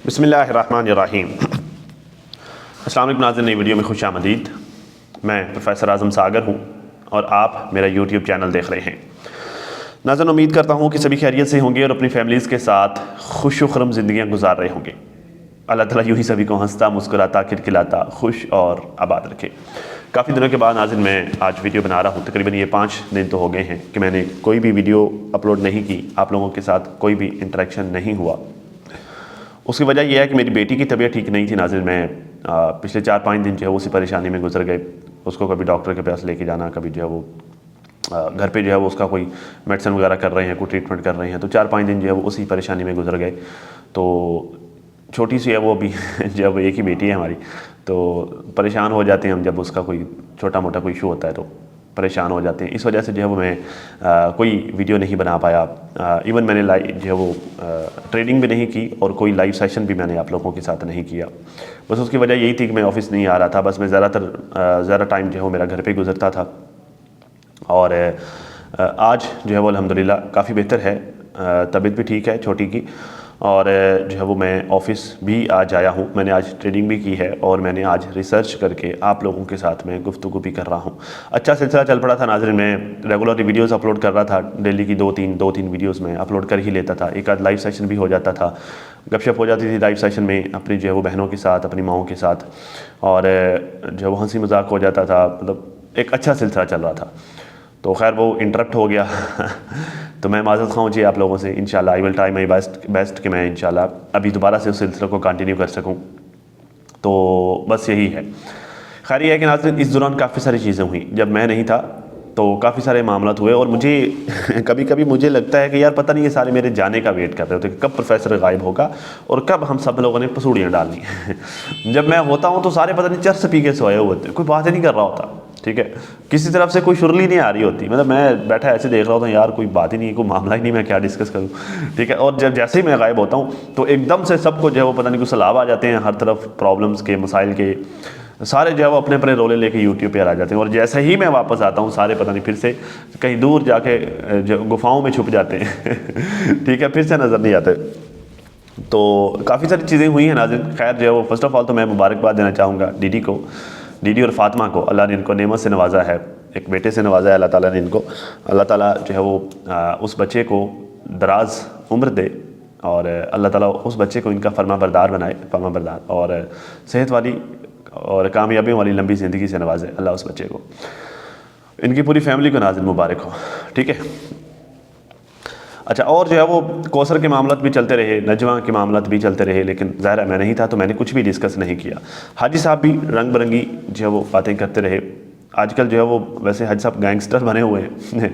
बिस्मिल्लाहिर्रहमानिर्रहीम। अस्सलाम वालेकुम नाज़रीन, नई वीडियो में खुश आमदीद। मैं प्रोफेसर आज़म सागर हूँ और आप मेरा यूट्यूब चैनल देख रहे हैं। नाज़रीन, उम्मीद करता हूँ कि सभी खैरियत से होंगे और अपनी फैमिलीज़ के साथ खुश व खुर्रम ज़िंदगियाँ गुजार रहे होंगे। अल्लाह ताला यूँ ही सभी को हंसता मुस्कुराता खिलखिलाता खुश और आबाद रखे। काफ़ी दिनों के बाद नाज़रीन मैं आज वीडियो बना रहा हूँ। तकरीबन ये 5 दिन तो हो गए हैं कि मैंने कोई भी वीडियो अपलोड नहीं की, आप लोगों के साथ कोई भी इंटरेक्शन नहीं हुआ। उसकी वजह यह है कि मेरी बेटी की तबीयत ठीक नहीं थी नाज़रीन। मैं पिछले 4-5 दिन जो है उसी परेशानी में गुजर गए। उसको कभी डॉक्टर के पास लेके जाना, कभी जो है वो घर पे जो है वो उसका कोई मेडिसिन वगैरह कर रहे हैं, कोई ट्रीटमेंट कर रहे हैं, तो 4-5 दिन जो है वो उसी परेशानी में गुजर गए। तो छोटी सी है वो अभी जब एक ही बेटी है हमारी, तो परेशान हो जाते हैं हम जब उसका कोई छोटा मोटा कोई इशू होता है तो परेशान हो जाते हैं। इस वजह से जो है वो मैं कोई वीडियो नहीं बना पाया। इवन मैंने लाइव जो है वो ट्रेनिंग भी नहीं की और कोई लाइव सेशन भी मैंने आप लोगों के साथ नहीं किया। बस उसकी वजह यही थी कि मैं ऑफ़िस नहीं आ रहा था। बस मैं ज़्यादा टाइम जो है वो मेरा घर पे गुजरता था। और आज जो है वो अल्हम्दुलिल्लाह काफ़ी बेहतर है, तबीयत भी ठीक है छोटी की। और जो है वो मैं ऑफ़िस भी आज आया हूँ। मैंने आज ट्रेनिंग भी की है और मैंने आज रिसर्च करके आप लोगों के साथ में गुफ्तगू भी कर रहा हूँ। अच्छा सिलसिला चल पड़ा था नाज़रीन। मैं रेगुलरली वीडियोस अपलोड कर रहा था, डेली की 2-3 वीडियोस में अपलोड कर ही लेता था। एक आध लाइव सेशन भी हो जाता था, गपशप हो जाती थी लाइव सेशन में अपनी जो है वो बहनों के साथ, अपनी माओं के साथ, और जो है वो हंसी मजाक हो जाता था। मतलब एक अच्छा सिलसिला चल रहा था। तो खैर वो इंटरप्ट हो गया तो मैं माज़रत ख़्वाह जी आप लोगों से। इंशाल्लाह I will try my best कि मैं इंशाल्लाह अभी दोबारा से उस सिलसिले को कंटिन्यू कर सकूं। तो बस यही है। खैर ये है कि नाज़रीन इस दौरान काफ़ी सारी चीज़ें हुई। जब मैं नहीं था तो काफ़ी सारे मामलात हुए और मुझे कभी कभी मुझे लगता है कि यार पता नहीं ये सारे मेरे जाने का वेट कर रहे होते कि कब प्रोफेसर गायब होगा और कब हम सब लोगों ने पसूड़ियाँ डालनी जब मैं होता हूँ तो सारे पता नहीं चर्स पी के सोए हुए होते, कोई बात ही नहीं कर रहा होता। ठीक है, किसी तरफ से कोई शुरली नहीं आ रही होती। मतलब मैं बैठा ऐसे देख रहा होता हूँ, यार कोई बात ही नहीं, कोई मामला ही नहीं, मैं क्या डिस्कस करूँ। ठीक है, और जब जैसे ही मैं गायब होता हूँ तो एकदम से सबको जो है वो पता नहीं कुछ सलाब आ जाते हैं, हर तरफ प्रॉब्लम्स के, मसाइल के, सारे जो है वो अपने अपने रोले लेके यूट्यूब पे आ जाते हैं। और जैसे ही मैं वापस आता हूँ सारे पता नहीं फिर से कहीं दूर जाके गुफाओं में छुप जाते हैं ठीक है, फिर से नज़र नहीं आते। तो काफ़ी सारी चीज़ें हुई हैं नाज़रीन। खैर जो है वो फर्स्ट ऑफ ऑल तो मैं मुबारकबाद देना चाहूँगा डीडी को, डीडी और फातिमा को। अल्लाह ने इनको नेमत से नवाजा है, एक बेटे से नवाजा है अल्लाह ताला ने इनको। अल्लाह ताला जो है वो उस बच्चे को दराज उम्र दे और अल्लाह ताला उस बच्चे को इनका फर्मा बरदार बनाए, फर्मा बरदार, और सेहत वाली और कामयाबियों वाली लंबी ज़िंदगी से नवाजे अल्लाह उस बच्चे को। इनकी पूरी फैमिली को नाज़रीन मुबारक हो। ठीक है, अच्छा, और जो है वो कौसर के मामलात भी चलते रहे, नजवा के मामलात भी चलते रहे, लेकिन ज़ाहिर है मैं नहीं था तो मैंने कुछ भी डिस्कस नहीं किया। हाजी साहब भी रंग बिरंगी जो है वो बातें करते रहे। आजकल जो है वो वैसे हाजी साहब गैंगस्टर बने हुए हैं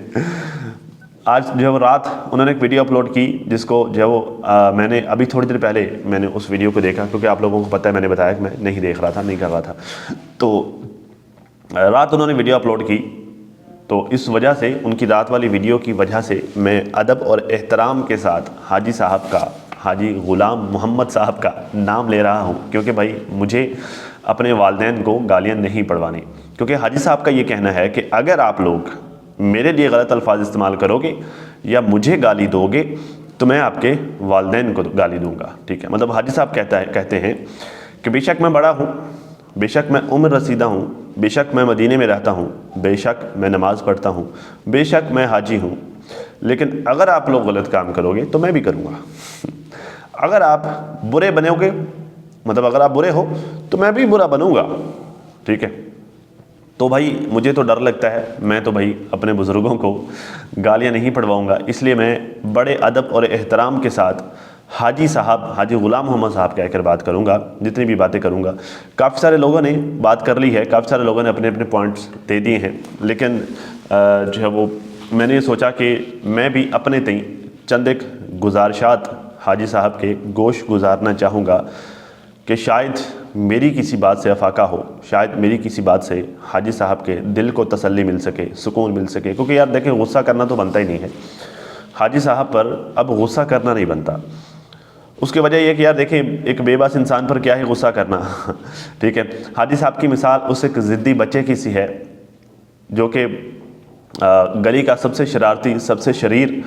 आज जो है वो रात उन्होंने एक वीडियो अपलोड की जिसको जो है वो मैंने अभी थोड़ी देर पहले मैंने उस वीडियो को देखा, क्योंकि आप लोगों को पता है मैंने बताया कि मैं नहीं देख रहा था, नहीं कर रहा था। तो रात उन्होंने वीडियो अपलोड की, तो इस वजह से उनकी रात वाली वीडियो की वजह से मैं अदब और एहतराम के साथ हाजी साहब का, हाजी ग़ुलाम मोहम्मद साहब का नाम ले रहा हूँ, क्योंकि भाई मुझे अपने वालिदैन को गालियाँ नहीं पढ़वानी। क्योंकि हाजी साहब का ये कहना है कि अगर आप लोग मेरे लिए गलत अल्फाज इस्तेमाल करोगे या मुझे गाली दोगे तो मैं आपके वालिदैन को गाली दूँगा। ठीक है, मतलब हाजी साहब कहते हैं कि बेशक मैं बड़ा हूँ, बेशक मैं उम्र रसीदा हूँ, बेशक मैं मदीने में रहता हूँ, बेशक मैं नमाज़ पढ़ता हूँ, बेशक मैं हाजी हूँ, लेकिन अगर आप लोग गलत काम करोगे तो मैं भी करूँगा अगर आप बुरे बनोगे, मतलब अगर आप बुरे हो तो मैं भी बुरा बनूँगा। ठीक है, तो भाई मुझे तो डर लगता है, मैं तो भाई अपने बुज़ुर्गों को गालियाँ नहीं पढ़वाऊँगा। इसलिए मैं बड़े अदब और एहतराम के साथ हाजी साहब, हाजी ग़ुलाम मोहम्मद साहब कहकर बात करूँगा, जितनी भी बातें करूँगा। काफ़ी सारे लोगों ने बात कर ली है, काफ़ी सारे लोगों ने अपने अपने पॉइंट्स दे दिए हैं, लेकिन जो है वो मैंने सोचा कि मैं भी अपने तई चंद एक गुजारिशात हाजी साहब के गोश गुजारना चाहूँगा कि शायद मेरी किसी बात से अफाका हो, शायद मेरी किसी बात से हाजी साहब के दिल को तसल्ली मिल सके, सुकून मिल सके। क्योंकि यार देखें, गुस्सा करना तो बनता ही नहीं है, हाजी साहब पर अब गुस्सा करना नहीं बनता। उसकी वजह यह कि यार देखें, एक बेबस इंसान पर क्या है गुस्सा करना ठीक है, हाजी साहब की मिसाल उस एक ज़िद्दी बच्चे की सी है जो कि गली का सबसे शरारती, सबसे शरीर,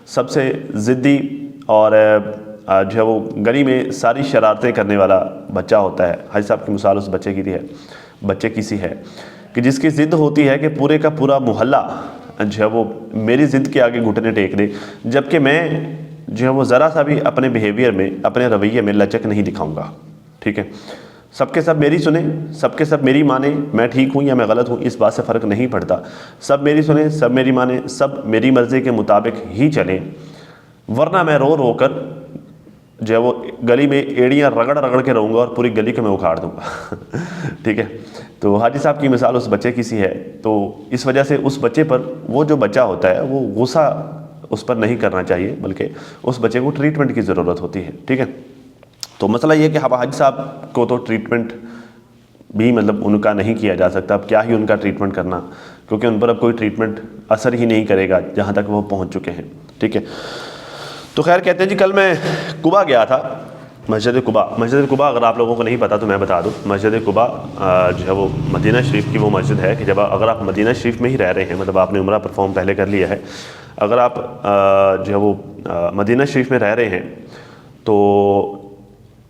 सबसे ज़िद्दी और जो है वो गली में सारी शरारतें करने वाला बच्चा होता है। हाजी साहब की मिसाल उस बच्चे की सी है कि जिसकी ज़िद होती है कि पूरे का पूरा मोहल्ला जो है वो मेरी ज़िद के आगे घुटने टेक दे, जबकि मैं जो है वो ज़रा सा भी अपने बिहेवियर में, अपने रवैये में लचक नहीं दिखाऊंगा। ठीक है, सबके सब मेरी सुने, सबके सब मेरी माने, मैं ठीक हूँ या मैं गलत हूँ इस बात से फ़र्क नहीं पड़ता। सब मेरी सुने, सब मेरी माने, सब मेरी मर्ज़ी के मुताबिक ही चलें, वरना मैं रो रो कर जो है वो गली में एड़ियाँ रगड़ रगड़ के रहूँगा और पूरी गली को मैं उखाड़ दूँगा। ठीक है, तो हाजी साहब की मिसाल उस बच्चे की सी है। तो इस वजह से उस बच्चे पर, वो जो बच्चा होता है वो गुस्सा उस पर नहीं करना चाहिए, बल्कि उस बच्चे को ट्रीटमेंट की ज़रूरत होती है। ठीक है, तो मसला ये कि हाजी साहब को तो ट्रीटमेंट भी मतलब उनका नहीं किया जा सकता। अब क्या ही उनका ट्रीटमेंट करना, क्योंकि उन पर अब कोई ट्रीटमेंट असर ही नहीं करेगा जहाँ तक वो पहुँच चुके हैं। ठीक है, तो खैर कहते हैं जी, कल मैं कुबा गया था, मस्जिद कुबा अगर आप लोगों को नहीं पता तो मैं बता दूं। मस्जिद कुबा जो है वो मदीना शरीफ की वो मस्जिद है कि जब अगर आप मदीना शरीफ में ही रह रहे हैं, मतलब आपने उम्रा परफॉर्म पहले कर लिया है, अगर आप जो है वो मदीना शरीफ में रह रहे हैं, तो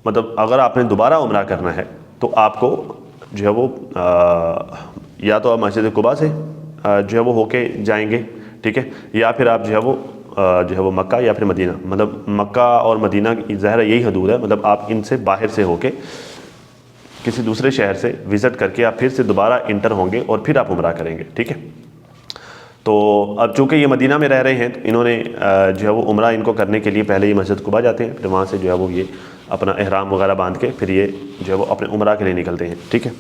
मतलब अगर आपने दोबारा उम्रा करना है तो आपको जो है वो या तो आप मस्जिद कुबा से जो है वो होके जाएंगे, ठीक है, या फिर आप जो है वो मक्का या फिर मदीना, मतलब मक्का और मदीना की ज़ाहिर यही हदूद है, मतलब आप इनसे बाहर से होके किसी दूसरे शहर से विज़िट करके आप फिर से दोबारा इंटर होंगे और फिर आप उम्रा करेंगे। ठीक है, तो अब चूँकि ये मदीना में रह रहे हैं तो इन्होंने जो है वो उम्रा इनको करने के लिए पहले ही मस्जिद कुबा जाते हैं, फिर वहाँ से जो है वो ये अपना एहराम वगैरह बांध के फिर ये जो है वो अपने उम्रा के लिए निकलते हैं। ठीक है,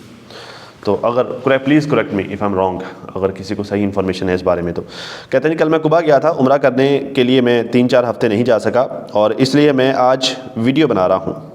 तो अगर please correct me if I am wrong, अगर किसी को सही इन्फॉर्मेशन है इस बारे में। तो कहते हैं जी, कल मैं कुबा गया था, उम्रा करने के लिए मैं 3-4 हफ़्ते नहीं जा सका और इसलिए मैं आज वीडियो बना रहा हूँ।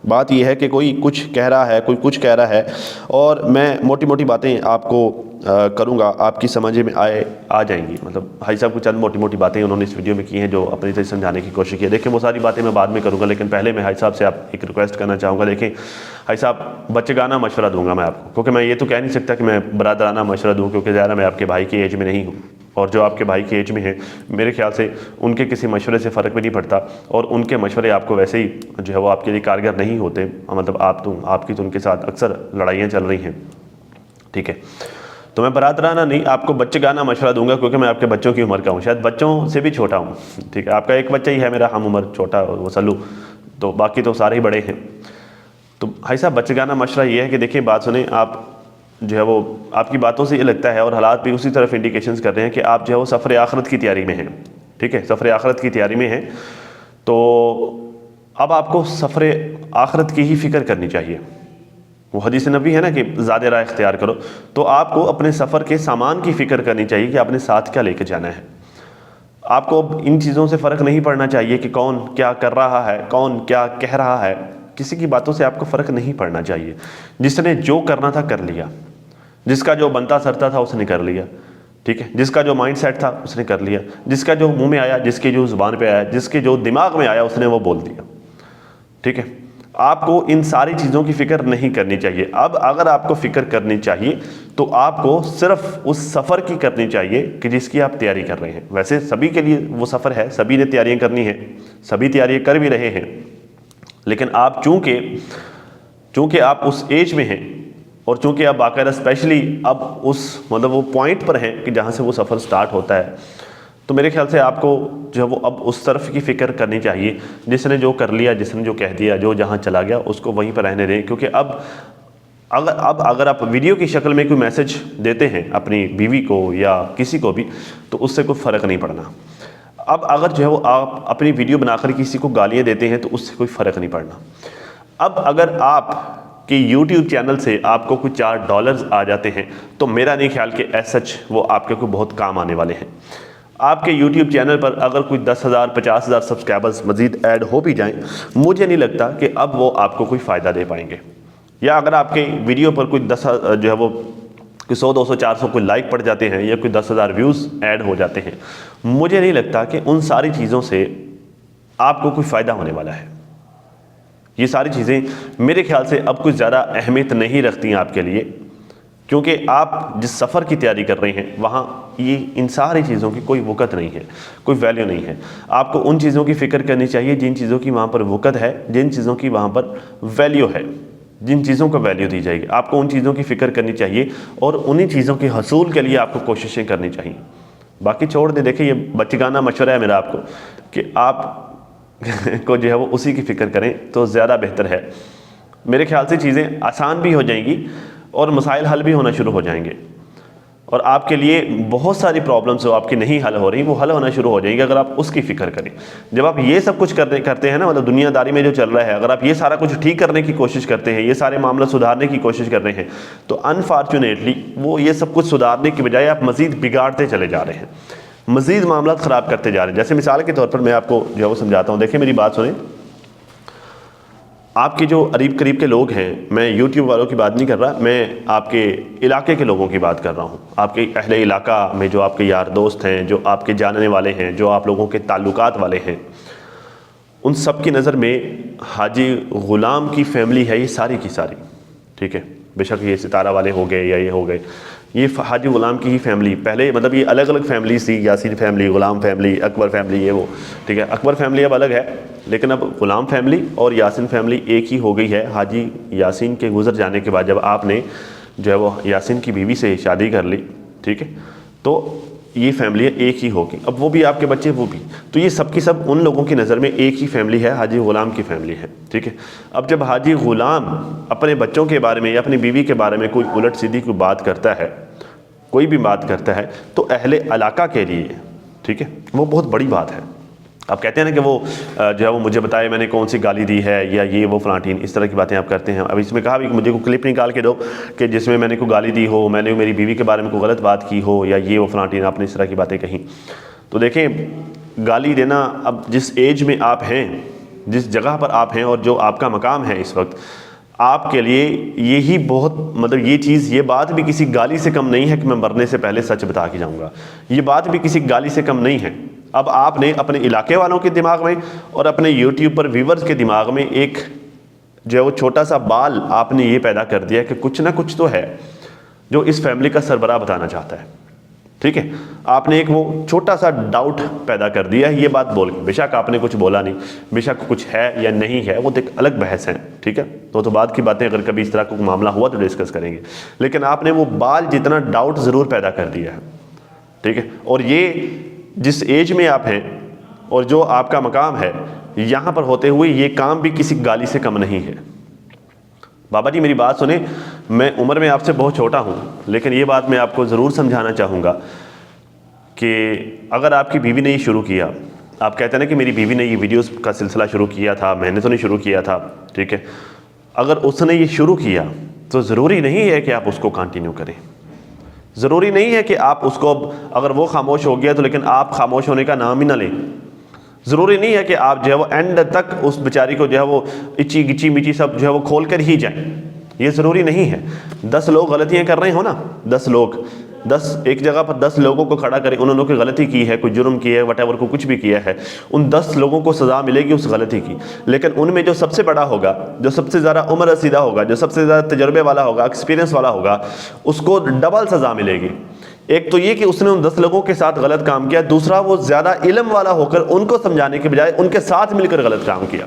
बात यह है कि कोई कुछ कह रहा है, कोई कुछ कह रहा है, और मैं मोटी मोटी बातें आपको करूँगा, आपकी समझ में आ जाएंगी। मतलब हाजी साहब को चंद मोटी मोटी बातें उन्होंने इस वीडियो में की हैं जो अपनी तरह समझाने की कोशिश की है। देखिए वो सारी बातें मैं बाद में करूँगा, लेकिन पहले मैं हाजी साहब से आप एक रिक्वेस्ट करना चाहूँगा। देखें हाजी साहब, बच्चेगाना मशवरा दूंगा मैं आपको, क्योंकि मैं ये तो कह नहीं सकता कि मैं बरादराना मशवरा दूँ, क्योंकि ज़्यादा मैं आपके भाई की एज में नहीं हूँ, और जो आपके भाई की एज में है मेरे ख्याल से उनके किसी मशवरे से फ़र्क भी नहीं पड़ता, और उनके मशवरे आपको वैसे ही जो है वो आपके लिए कारगर नहीं होते। मतलब आपकी तो उनके साथ अक्सर लड़ाइयाँ चल रही हैं। ठीक है, तो मैं बरादराना नहीं, आपको बच्चेगाना मशवरा दूंगा, क्योंकि मैं आपके बच्चों की उम्र का हूँ, शायद बच्चों से भी छोटा हूँ। ठीक है, आपका एक बच्चा ही है मेरा हम उम्र छोटा, वो सल्लू, तो बाकी तो सारे ही बड़े हैं। तो भाई साहब, बच्चेगाना मशवरा ये है कि देखिए बात सुने, आप जो है वो आपकी बातों से ये लगता है और हालात भी उसी तरफ इंडिकेशंस कर रहे हैं कि आप जो है वो सफ़र आखिरत की तैयारी में हैं। ठीक है, सफ़र आखिरत की तैयारी में हैं, तो अब आपको सफ़र आखिरत की ही फ़िक्र करनी चाहिए। वो हदीस नबी है ना कि ज़्यादा राह इख्तियार करो, तो आपको अपने सफ़र के सामान की फ़िक्र करनी चाहिए कि आपने साथ क्या लेके जाना है। आपको इन चीज़ों से फ़र्क नहीं पड़ना चाहिए कि कौन क्या कर रहा है, कौन क्या कह रहा है, किसी की बातों से आपको फ़र्क नहीं पड़ना चाहिए। जिसने जो करना था कर लिया, जिसका जो बनता सरता था उसने कर लिया। ठीक है, जिसका जो माइंड सेट था उसने कर लिया, जिसका जो मुंह में आया, जिसकी जो ज़ुबान पे आया, जिसके जो दिमाग में आया उसने वो बोल दिया। ठीक है, आपको इन सारी चीज़ों की फ़िक्र नहीं करनी चाहिए। अब अगर आपको फ़िक्र करनी चाहिए तो आपको सिर्फ उस सफ़र की करनी चाहिए कि जिसकी आप तैयारी कर रहे हैं। वैसे सभी के लिए वो सफ़र है, सभी ने तैयारियां करनी है, सभी तैयारियां कर भी रहे हैं, लेकिन आप चूँकि आप उस एज में हैं और चूँकि आप बाकायदा स्पेशली अब उस मतलब वो पॉइंट पर हैं कि जहाँ से वो सफ़र स्टार्ट होता है, तो मेरे ख्याल से आपको जो है वो अब उस तरफ की फ़िक्र करनी चाहिए। जिसने जो कर लिया, जिसने जो कह दिया, जो जहाँ चला गया उसको वहीं पर रहने दें, क्योंकि अब अगर आप वीडियो की शक्ल में कोई मैसेज देते हैं अपनी बीवी को या किसी को भी, तो उससे कोई फ़र्क नहीं पड़ना। अब अगर जो है वो आप अपनी वीडियो बनाकर किसी को गालियाँ देते हैं तो उससे कोई फ़र्क नहीं पड़ना। अब अगर आप कि YouTube चैनल से आपको कुछ $4 आ जाते हैं तो मेरा नहीं ख्याल कि एज सच वो आपके को बहुत काम आने वाले हैं। आपके YouTube चैनल पर अगर कोई 10,000 50,000 सब्सक्राइबर्स मज़ीद ऐड हो भी जाएं, मुझे नहीं लगता कि अब वो आपको कोई फ़ायदा दे पाएंगे। या अगर आपके वीडियो पर कोई 10 जो है वो कोई 100 200 400 कोई लाइक पड़ जाते हैं या कोई 10,000 व्यूज़ ऐड हो जाते हैं, मुझे नहीं लगता कि उन सारी चीज़ों से आपको कोई फ़ायदा होने वाला है। ये सारी चीज़ें मेरे ख्याल से अब कुछ ज़्यादा अहमियत नहीं रखती हैं आपके लिए, क्योंकि आप जिस सफ़र की तैयारी कर रहे हैं वहाँ ये इन सारी चीज़ों की कोई वक़्त नहीं है, कोई वैल्यू नहीं है। आपको उन चीज़ों की फ़िक्र करनी चाहिए जिन चीज़ों की वहाँ पर वक़्त है, जिन चीज़ों की वहाँ पर वैल्यू है, जिन चीज़ों को वैल्यू दी जाएगी, आपको उन चीज़ों की फ़िक्र करनी चाहिए और उन्हीं चीज़ों के हसूल के लिए आपको कोशिशें करनी चाहिए। बाकी छोड़ दें, देखिए ये बचगाना मशवरा है मेरा आपको कि आप को जो है वो उसी की फ़िक्र करें तो ज़्यादा बेहतर है। मेरे ख्याल से चीज़ें आसान भी हो जाएंगी और मसाइल हल भी होना शुरू हो जाएंगे और आपके लिए बहुत सारी प्रॉब्लम्स जो आपकी नहीं हल हो रही वो हल होना शुरू हो जाएंगी अगर आप उसकी फ़िक्र करें। जब आप ये सब कुछ करते हैं ना, मतलब दुनियादारी में जो चल रहा है, अगर आप ये सारा कुछ ठीक करने की कोशिश करते हैं, ये सारे मामला सुधारने की कोशिश कर रहे हैं, तो अनफॉर्चुनेटली वो ये सब कुछ सुधारने की बजाय आप मज़ीद बिगाड़ते चले जा रहे हैं, मज़ीद मामला ख़राब करते जा रहे हैं। जैसे मिसाल के तौर पर मैं आपको जो है वो समझाता हूँ। देखिए मेरी बात सुने, आपके जो करीब करीब के लोग हैं, मैं यूट्यूब वालों की बात नहीं कर रहा, मैं आपके इलाके के लोगों की बात कर रहा हूँ। आपके अहले इलाका में जो आपके यार दोस्त हैं, जो आपके जानने वाले हैं, जो आप लोगों के ताल्लुकात वाले हैं, उन सब की नज़र में हाजी ग़ुलाम की फ़ैमिली है ये सारी की सारी, ठीक है। बेशक ये सितारा वाले हो गए या ये हो गए, ये हाजी ग़ुलाम की ही फैमिली, पहले मतलब ये अलग अलग फैमिली थी, यासीन फैमिली, ग़ुलाम फैमिली, अकबर फैमिली, ये वो, ठीक है। अकबर फैमिली अब अलग है, लेकिन अब ग़ुलाम फैमिली और यासीन फैमिली एक ही हो गई है। हाजी यासीन के गुज़र जाने के बाद जब आपने जो है वो यासीन की बीवी से शादी कर ली, ठीक है, तो ये फैमिली एक ही होगी। अब वो भी आपके बच्चे, वो भी, तो ये सब की सब उन लोगों की नज़र में एक ही फैमिली है, हाजी ग़ुलाम की फैमिली है, ठीक है। अब जब हाजी ग़ुलाम अपने बच्चों के बारे में या अपनी बीवी के बारे में कोई उलट सीधी कोई बात करता है, कोई भी बात करता है, तो अहले इलाका के लिए, ठीक है, वो बहुत बड़ी बात है। आप कहते हैं ना कि वो जो है वो मुझे बताए मैंने कौन सी गाली दी है या ये वो फलाटीन, इस तरह की बातें आप करते हैं। अब इसमें कहा भी कि मुझे कोई क्लिप निकाल के दो कि जिसमें मैंने कोई गाली दी हो, मैंने मेरी बीवी के बारे में कोई गलत बात की हो या ये वो फलाटीन, आपने इस तरह की बातें कही। तो देखें, गाली देना, अब जिस एज में आप हैं, जिस जगह पर आप हैं और जो आपका मकाम है इस वक्त, आपके लिए यही बहुत, मतलब ये चीज़, ये बात भी किसी गाली से कम नहीं है कि मैं मरने से पहले सच बता के जाऊँगा, ये बात भी किसी गाली से कम नहीं है। अब आपने अपने इलाके वालों के दिमाग में और अपने यूट्यूब पर व्यूवर्स के दिमाग में एक जो है वो छोटा सा बाल आपने ये पैदा कर दिया कि कुछ ना कुछ तो है जो इस फैमिली का सरबराह बताना चाहता है, ठीक है। आपने एक वो छोटा सा डाउट पैदा कर दिया है ये बात बोल के। बेशक आपने कुछ बोला नहीं, बेशक कुछ है या नहीं है वो तो एक अलग बहस है, ठीक है, तो बाद की बातें, अगर कभी इस तरह का मामला हुआ तो डिस्कस करेंगे। लेकिन आपने वो बाल जितना डाउट ज़रूर पैदा कर दिया है, ठीक है। और ये जिस एज में आप हैं और जो आपका मकाम है, यहाँ पर होते हुए ये काम भी किसी गाली से कम नहीं है। बाबा जी मेरी बात सुने, मैं उम्र में आपसे बहुत छोटा हूँ, लेकिन ये बात मैं आपको ज़रूर समझाना चाहूँगा कि अगर आपकी बीवी ने ये शुरू किया, आप कहते हैं ना कि मेरी बीवी ने ये वीडियोस का सिलसिला शुरू किया था, मैंने तो नहीं शुरू किया था, ठीक है। अगर उसने ये शुरू किया तो ज़रूरी नहीं है कि आप उसको कंटिन्यू करें, ज़रूरी नहीं है कि आप उसको, अगर वो खामोश हो गया तो लेकिन आप खामोश होने का नाम ही ना लें। ज़रूरी नहीं है कि आप जो है वो एंड तक उस बेचारी को जो है वो इची गिची मिची सब जो है वो खोल कर ही जाएं, ये ज़रूरी नहीं है। 10 लोग गलतियां कर रहे हो ना, 10 लोग, 10 एक जगह पर 10 लोगों को खड़ा करें, उन्होंने कोई गलती की है, कोई जुर्म किया है, वटेवर को कुछ भी किया है, उन 10 लोगों को सज़ा मिलेगी उस गलती की। लेकिन उनमें जो सबसे बड़ा होगा, जो सबसे ज़्यादा उम्र रसीदा होगा, जो सबसे ज़्यादा तजर्बे वाला होगा, एक्सपीरियंस वाला होगा, उसको डबल सज़ा मिलेगी। एक तो ये कि उसने उन 10 लोगों के साथ गलत काम किया, दूसरा वो ज़्यादा इल्म वाला होकर उनको समझाने के बजाय उनके साथ मिलकर गलत काम किया।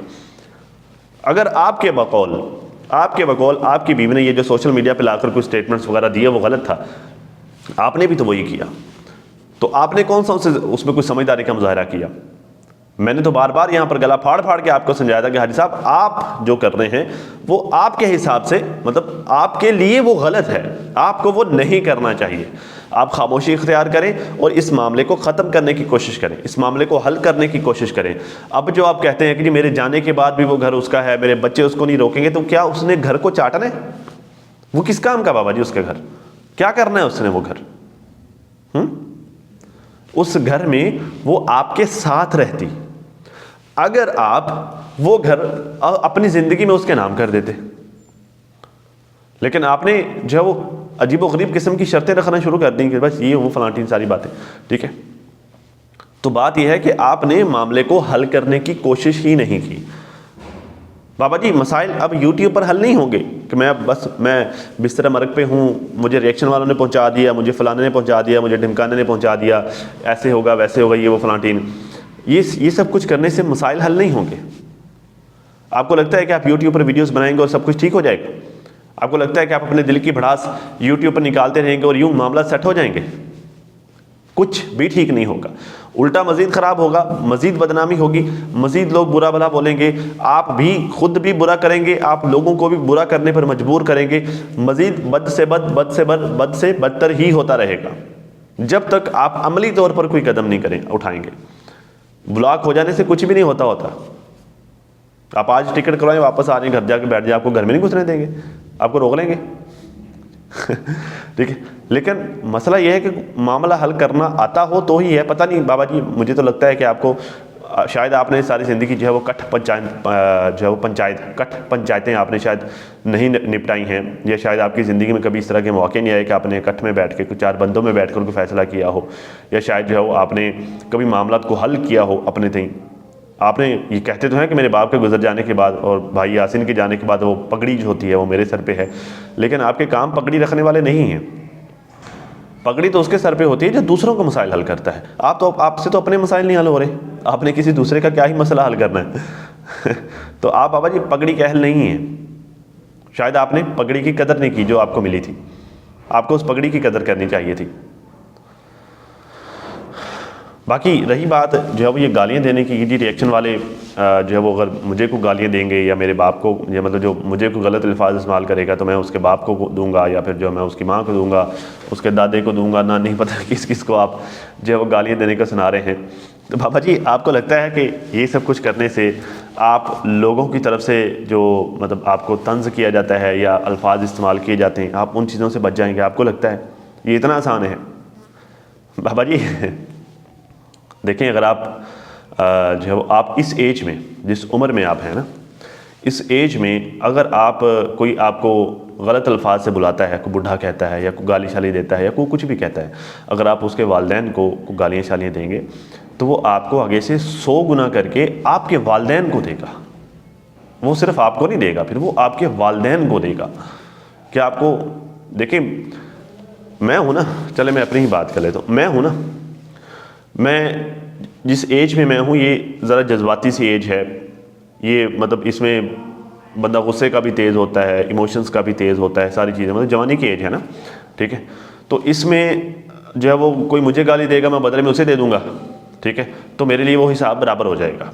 अगर आपके बकौल आपकी बीवी ने ये जो सोशल मीडिया पे लाकर कुछ स्टेटमेंट्स वगैरह दिए वो गलत था, आपने भी तो वही किया, तो आपने कौन सा उसमें कुछ समझदारी का मुजाहरा किया? मैंने तो बार बार यहाँ पर गला फाड़ फाड़ के आपको समझाया था कि हाजी साहब आप जो कर रहे हैं वो आपके हिसाब से, मतलब आपके लिए वो गलत है, आपको वो नहीं करना चाहिए। आप खामोशी इख्तियार करें और इस मामले को ख़त्म करने की कोशिश करें, इस मामले को हल करने की कोशिश करें। अब जो आप कहते हैं कि जी मेरे जाने के बाद भी वो घर उसका है, मेरे बच्चे उसको नहीं रोकेंगे, तो क्या उसने घर को चाटना है? वो किस काम का बाबा जी उसके घर? क्या करना है उसने वो घर? उस घर में वो आपके साथ रहती, अगर आप वो घर अपनी ज़िंदगी में उसके नाम कर देते, लेकिन आपने जो है वो अजीबोगरीब किस्म की शर्तें रखना शुरू कर दी कि बस ये वो फलाटीन सारी बातें, ठीक है। तो बात यह है कि आपने मामले को हल करने की कोशिश ही नहीं की। बाबा जी मसाइल अब यूट्यूब पर हल नहीं होंगे, कि मैं बिस्तर मरग पे हूँ, मुझे रिएक्शन वालों ने पहुँचा दिया, मुझे फ़लाने ने पहुँचा दिया, मुझे ढिमकाने ने पहुँचा दिया, ऐसे होगा वैसे होगा, ये वो फलाटीन। ये सब कुछ करने से मसाइल हल नहीं होंगे। आपको लगता है कि आप यूट्यूब पर वीडियोज़ बनाएंगे और सब कुछ ठीक हो जाएगा? आपको लगता है कि आप अपने दिल की भड़ास यूट्यूब पर निकालते रहेंगे और यूँ मामला सेट हो जाएंगे? कुछ भी ठीक नहीं होगा, उल्टा मजीद ख़राब होगा, मजीद बदनामी होगी, मजीद लोग बुरा भला बोलेंगे, आप भी खुद भी बुरा करेंगे, आप लोगों को भी बुरा करने पर मजबूर करेंगे, मजीद बद से बदतर ही होता रहेगा जब तक आप अमली तौर पर कोई कदम नहीं उठाएंगे। ब्लॉक हो जाने से कुछ भी नहीं होता। आप आज टिकट करवाएं, वापस आ रहे हैं, घर जाके बैठ जाए, आपको घर में नहीं घुसने देंगे, आपको रोक लेंगे। ठीक है, लेकिन मसला यह है कि मामला हल करना आता हो तो ही है। पता नहीं बाबा जी, मुझे तो लगता है कि आपको शायद आपने सारी ज़िंदगी जो है वो कट पंचायतें आपने शायद नहीं निपटाई हैं, या शायद आपकी ज़िंदगी में कभी इस तरह के मौके नहीं आए कि आपने कट में बैठ के कुछ 4 बंदों में बैठ कर कोई फैसला किया हो, या शायद जो है वो आपने कभी मामला को हल किया हो अपने तय। आपने ये कहते तो हैं कि मेरे बाप के गुजर जाने के बाद और भाई यासिन के जाने के बाद वो पगड़ी जो होती है वो मेरे सर पे है, लेकिन आपके काम पगड़ी रखने वाले नहीं हैं। पगड़ी तो उसके सर पे होती है जो दूसरों को मसाइल हल करता है। आपसे तो अपने मसाइल नहीं हल हो रहे, आपने किसी दूसरे का क्या ही मसला हल करना है। तो आप बाबा जी पगड़ी के अहल नहीं हैं। शायद आपने पगड़ी की कदर नहीं की जो आपको मिली थी, आपको उस पगड़ी की कदर करनी चाहिए थी। बाकी रही बात जो है वो ये गालियाँ देने की, जी रिएक्शन वाले जो है वो अगर मुझे को गालियाँ देंगे या मेरे बाप को, या मतलब जो मुझे को गलत अल्फाज इस्तेमाल करेगा तो मैं उसके बाप को दूंगा, या फिर जो मैं उसकी माँ को दूंगा, उसके दादे को दूंगा, ना नहीं पता किस किस को आप जो है वो गालियाँ देने का सुना रहे हैं। तो बाबा जी आपको लगता है कि ये सब कुछ करने से आप लोगों की तरफ से जो मतलब आपको तंज किया जाता है या अल्फाज इस्तेमाल किए जाते हैं, आप उन चीज़ों से बच जाएंगे? आपको लगता है ये इतना आसान है? बाबा जी देखें, अगर आप जो है आप इस एज में, जिस उम्र में आप हैं ना, इस एज में अगर आप कोई आपको गलत अल्फाज से बुलाता है, कोई बुढ़ा कहता है या कोई गाली शाली देता है या कोई कुछ भी कहता है, अगर आप उसके वालिदैन को गालियाँ शालियाँ देंगे तो वो आपको आगे से 100 गुना करके आपके वालिदैन को देगा। वो सिर्फ आपको नहीं देगा, फिर वो आपके वालिदैन को देगा। क्या आपको देखें, मैं हूँ ना, चले मैं अपनी ही बात कर लेता हूँ। मैं हूँ ना, मैं जिस एज में मैं हूँ ये ज़रा जज्बाती सी एज है। ये मतलब इसमें बंदा गुस्से का भी तेज़ होता है, इमोशंस का भी तेज़ होता है, सारी चीज़ें, मतलब जवानी की एज है ना। ठीक है, तो इसमें जो है वो कोई मुझे गाली देगा, मैं बदले में उसे दे दूँगा। ठीक है, तो मेरे लिए वो हिसाब बराबर हो जाएगा।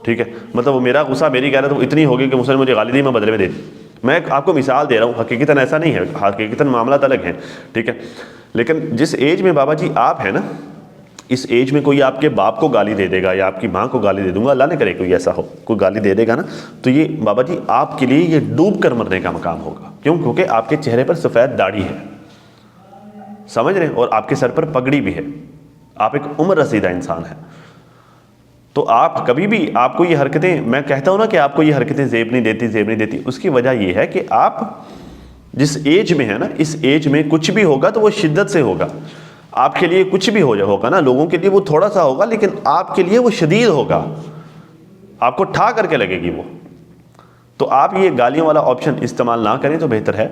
ठीक है, मतलब वो मेरा गुस्सा, मेरी गैरत वो इतनी होगी कि उसने मुझे गाली दी, मैं बदले में दे दी। मैं आपको मिसाल दे रहा हूँ, हकीकतन ऐसा नहीं है, हकीकतन मामला अलग है। ठीक है, लेकिन जिस एज में बाबा जी आप हैं ना, इस एज में कोई आपके बाप को गाली दे देगा या आपकी माँ को गाली दे दूंगा, अल्लाह ने करे कोई ऐसा हो, कोई गाली दे देगा ना, तो ये बाबा जी आपके लिए ये डूब कर मरने का मकाम होगा। क्यों? क्योंकि आपके चेहरे पर सफ़ेद दाढ़ी है, समझ रहे हैं, और आपके सर पर पगड़ी भी है, आप एक उम्र रसीदा इंसान है। तो आप कभी भी, आपको ये हरकतें, मैं कहता हूँ ना कि आपको ये हरकतें जेब नहीं देती, उसकी वजह यह है कि आप जिस एज में है ना, इस एज में कुछ भी होगा तो वो शिद्दत से होगा। आपके लिए कुछ भी होगा ना, लोगों के लिए वो थोड़ा सा होगा, लेकिन आपके लिए वो शदीद होगा, आपको ठा करके लगेगी वो। तो आप ये गालियों वाला ऑप्शन इस्तेमाल ना करें तो बेहतर है।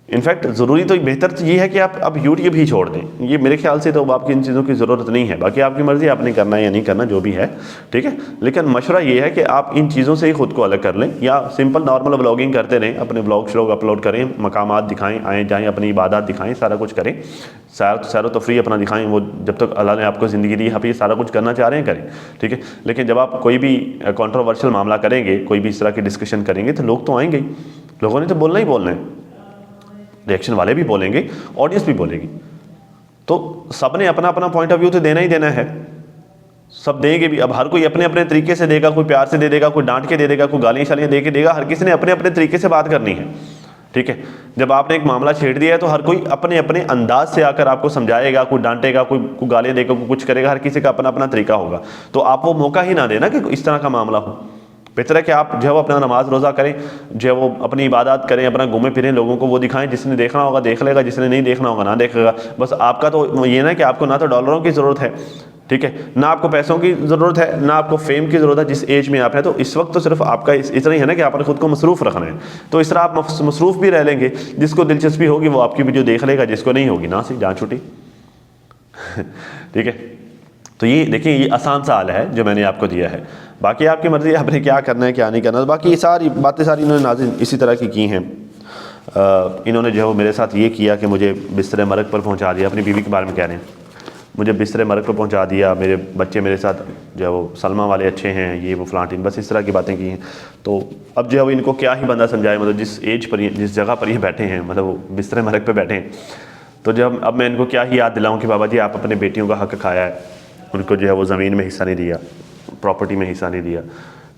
इनफैक्ट ज़रूरी तो बेहतर तो ये है कि आप अब यूट्यूब ही छोड़ दें। ये मेरे ख्याल से तो अब आपकी इन चीज़ों की ज़रूरत नहीं है, बाकी आपकी मर्ज़ी, आपने करना है या नहीं करना, जो भी है। ठीक है, लेकिन मशवरा ये है कि आप इन चीज़ों से ही ख़ुद को अलग कर लें, या सिंपल नॉर्मल व्लॉगिंग करते रहें, अपने व्लॉग श्लॉग अपलोड करें, मकामात दिखाएँ, आएँ जाएँ, अपनी इबादत दिखाएँ, सारा कुछ करें, सैर तफरी अपना दिखाएँ। वो जब तक अल्लाह ने आपको ज़िंदगी दी, आप ये सारा कुछ करना चाह रहे हैं, करें। ठीक है, लेकिन जब आप कोई भी कॉन्ट्रोवर्शियल मामला करेंगे, कोई भी इस तरह की डिस्कशन करेंगे, तो लोग तो आएंगे ही, लोगों ने तो बोलना ही बोलना है, रिएक्शन वाले भी बोलेंगे, ऑडियंस भी बोलेगी। तो सब ने अपना अपना पॉइंट ऑफ व्यू तो देना ही देना है, सब देंगे भी। अब हर कोई अपने अपने तरीके से देगा, कोई प्यार से दे देगा, कोई डांट के दे देगा, कोई गालियाँ शालियाँ दे के देगा, हर किसी ने अपने अपने तरीके से बात करनी है। ठीक है, जब आपने एक मामला छेड़ दिया है तो हर कोई अपने अपने अंदाज से आकर आपको समझाएगा, कोई डांटेगा, कोई गालियाँ देगा, कोई कुछ करेगा, हर किसी का अपना अपना तरीका होगा। तो आप वो मौका ही ना देना कि इस तरह का मामला हो। बेहतर है कि आप जो है वो अपना नमाज रोज़ा करें, जो है वो अपनी इबादत करें, अपना घूमें फिरें, लोगों को वो दिखाएं, जिसने देखना होगा देख लेगा, जिसने नहीं देखना होगा ना देखेगा। बस आपका तो ये ना कि आपको ना तो डॉलरों की ज़रूरत है, ठीक है, ना आपको पैसों की ज़रूरत है, ना आपको फेम की ज़रूरत है जिस एज में आप हैं। तो इस वक्त तो सिर्फ आपका इतना ही है ना कि आपने खुद को मसरूफ़ रखना है। तो इस तरह आप मसरूफ़ भी रह लेंगे, जिसको दिलचस्पी होगी वो आपकी वीडियो देख लेगा, जिसको नहीं होगी ना सी जान छुट्टी। ठीक है, तो ये देखिए, ये आसान सा हाल है जो मैंने आपको दिया है। बाकी आपकी मर्ज़ी, आपने क्या करना है क्या नहीं करना। बाकी ये सारी बातें सारी इन्होंने नाज़रीन इसी तरह की हैं। इन्होंने जो है वो मेरे साथ ये किया कि मुझे बिस्तर मरग पर पहुंचा दिया। अपनी बीवी के बारे में कह रहे हैं, मुझे बिस्तर मरग पर पहुंचा दिया, मेरे बच्चे मेरे साथ जो है वो सलमा वाले अच्छे हैं, ये वो फ्लांटीन, बस इस तरह की बातें की हैं। तो अब जो है वो इनको क्या ही बंदा समझाए, मतलब जिस एज पर जिस जगह पर ये बैठे हैं, मतलब वो बिस्तर मरग पर बैठे हैं। तो जब अब मैं इनको क्या ही याद दिलाऊँ कि बाबा जी आप अपने बेटियों का हक़ खाया है, उनको जो है वो ज़मीन में हिस्सा नहीं दिया, प्रॉपर्टी में हिस्सा नहीं दिया।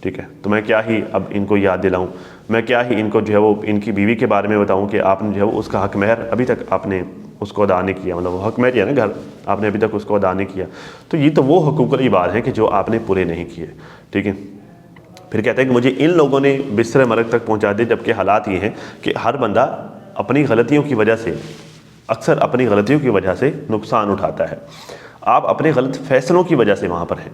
ठीक है, तो मैं क्या ही अब इनको याद दिलाऊं, मैं क्या ही इनको जो है वो इनकी बीवी के बारे में बताऊं कि आपने जो है वो उसका हक महर अभी तक आपने उसको अदा नहीं किया, मतलब वो हक महर है ना घर, आपने अभी तक उसको अदा नहीं किया। तो ये तो वो हुकूकुल इबाद हैं कि जो आपने पूरे नहीं किए। ठीक है, फिर कहते हैं कि मुझे इन लोगों ने बिस्तर मरग तक पहुँचा दिया, जबकि हालात ये हैं कि हर बंदा अपनी गलतियों की वजह से, अक्सर अपनी गलतियों की वजह से नुकसान उठाता है। आप अपने गलत फैसलों की वजह से वहाँ पर हैं,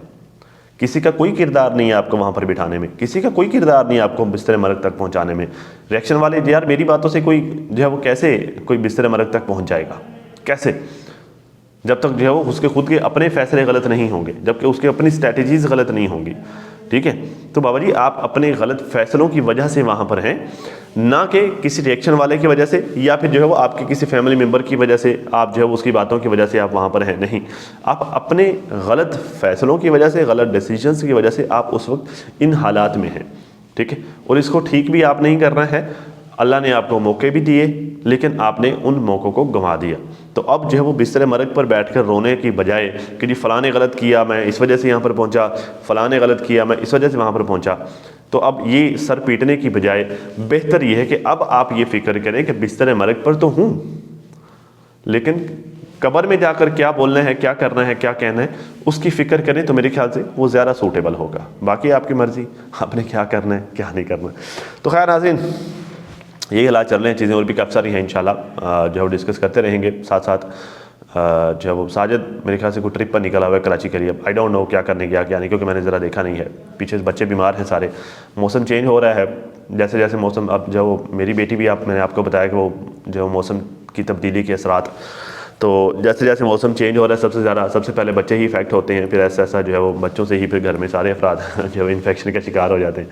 किसी का कोई किरदार नहीं है आपको वहाँ पर बिठाने में, किसी का कोई किरदार नहीं है आपको बिस्तर मरग तक पहुँचाने में। रिएक्शन वाले यार मेरी बातों से कोई जो है वो कैसे कोई बिस्तर मरग तक पहुँच जाएगा, कैसे, जब तक जो है वो उसके खुद के अपने फैसले गलत नहीं होंगे, जबकि उसके अपनी स्ट्रैटेजीज गलत नहीं होंगी। ठीक है, तो बाबा जी आप अपने गलत फैसलों की वजह से वहाँ पर हैं, ना कि किसी रिएक्शन वाले की वजह से, या फिर जो है वो आपके किसी फैमिली मेम्बर की वजह से, आप जो है उसकी बातों की वजह से आप वहाँ पर हैं। नहीं, आप अपने गलत फैसलों की वजह से, गलत डिसीजंस की वजह से आप उस वक्त इन हालात में हैं। ठीक है, और इसको ठीक भी आप नहीं करना है। अल्लाह ने आपको मौके भी दिए, लेकिन आपने उन मौक़ों को गंवा दिया। तो अब जो है वो बिस्तर मरग पर बैठकर रोने की बजाय कि जी फ़लाँ ने गलत किया, मैं इस वजह से यहाँ पर पहुँचा, फ़लाँ ने गलत किया, मैं इस वजह से वहाँ पर पहुँचा, तो अब ये सर पीटने की बजाय बेहतर ये है कि अब आप ये फ़िक्र करें कि बिस्तर मरग पर तो हूँ, लेकिन कब्र में जाकर क्या बोलना है, क्या करना है, क्या कहना है, उसकी फ़िक्र करें तो मेरे ख्याल से वो ज़्यादा सूटेबल होगा। बाकी आपकी मर्ज़ी, आपने क्या करना है क्या नहीं करना। तो खैर नाज़रीन, यही हालात चल रहे हैं, चीज़ें और भी काफ़ी सारी हैं इंशाल्लाह जो डिस्कस करते रहेंगे। साथ साथ जो है वो साजिद मेरे ख्याल से कोई ट्रिप पर निकला हुआ है कराची के लिए। अब आई डोंट नो क्या करने गया क्या नहीं, क्योंकि मैंने ज़रा देखा नहीं है। पीछे बच्चे बीमार हैं सारे, मौसम चेंज हो रहा है, जैसे जैसे मौसम, अब जो वो मेरी बेटी भी, मैंने आपको बताया कि वो जो मौसम की तब्दीली के असरात, तो जैसे जैसे मौसम चेंज हो रहा है सबसे पहले बच्चे ही इफ़ेक्ट होते हैं, फिर ऐसा ऐसा जो है वो बच्चों से ही फिर घर में सारे अफराद जो है इन्फेक्शन का शिकार हो जाते हैं।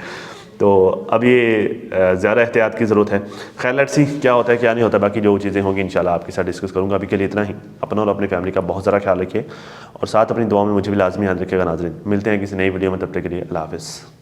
तो अब ये ज़्यादा एहतियात की ज़रूरत है। खैर लेट्स सी क्या होता है क्या नहीं होता, बाकी जो चीज़ें होंगी इंशाल्लाह आपके साथ डिस्कस करूँगा। अभी के लिए इतना ही। अपना और अपनी फैमिली का बहुत ज़्यादा ख्याल रखिए, और साथ अपनी दुआ में मुझे भी लाजमी याद रखिएगा नाज़रीन। मिलते हैं किसी नई वीडियो में, तब तक के लिए अल्लाह हाफ़िज़।